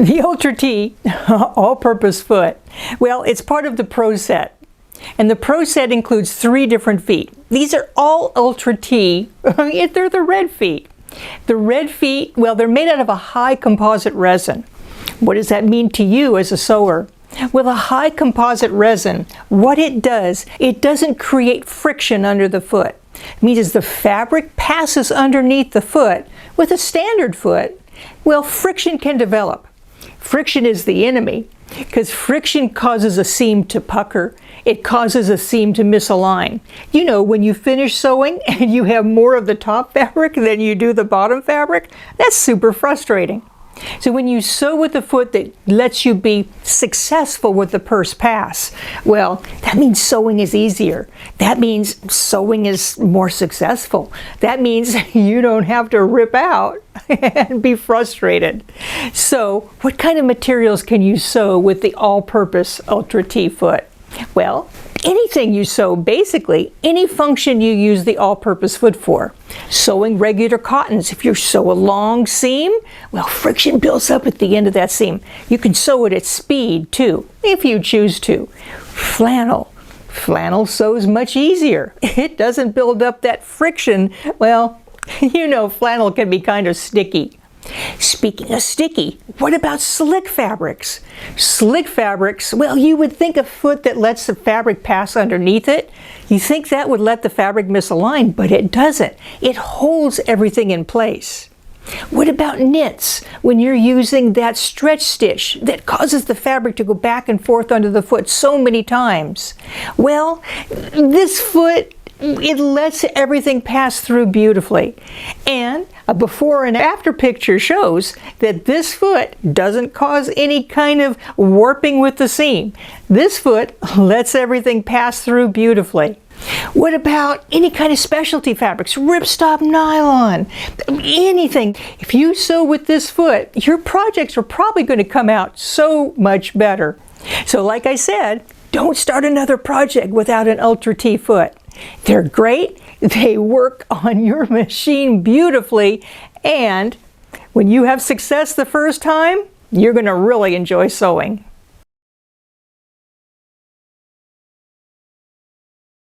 The Ultra T all-purpose foot, well, it's part of the Pro Set. And the Pro Set includes 3 different feet. These are all Ultra T. They're the red feet. The red feet, well, they're made out of a high composite resin. What does that mean to you as a sewer? Well, a high composite resin, what it does, it doesn't create friction under the foot. It means as the fabric passes underneath the foot, with a standard foot, well, friction can develop. Friction is the enemy, because friction causes a seam to pucker. It causes a seam to misalign. You know, when you finish sewing and you have more of the top fabric than you do the bottom fabric, that's super frustrating. So when you sew with a foot that lets you be successful with the purse pass, well, that means sewing is easier. That means sewing is more successful. That means you don't have to rip out and be frustrated. So what kind of materials can you sew with the all-purpose Ultra T foot? Well, anything you sew, basically, any function you use the all-purpose foot for. Sewing regular cottons, if you sew a long seam, well, friction builds up at the end of that seam. You can sew it at speed, too, if you choose to. Flannel. Flannel sews much easier. It doesn't build up that friction. Well, you know, flannel can be kind of sticky. Speaking of sticky, what about slick fabrics? Slick fabrics, well, you would think a foot that lets the fabric pass underneath it, you think that would let the fabric misalign, but it doesn't. It holds everything in place. What about knits? When you're using that stretch stitch that causes the fabric to go back and forth under the foot so many times. Well, this foot, it lets everything pass through beautifully. And a before and after picture shows that this foot doesn't cause any kind of warping with the seam. This foot lets everything pass through beautifully. What about any kind of specialty fabrics? Ripstop nylon, anything. If you sew with this foot, your projects are probably going to come out so much better. So like I said, don't start another project without an Ultra T foot. They're great, they work on your machine beautifully, and when you have success the first time, you're going to really enjoy sewing.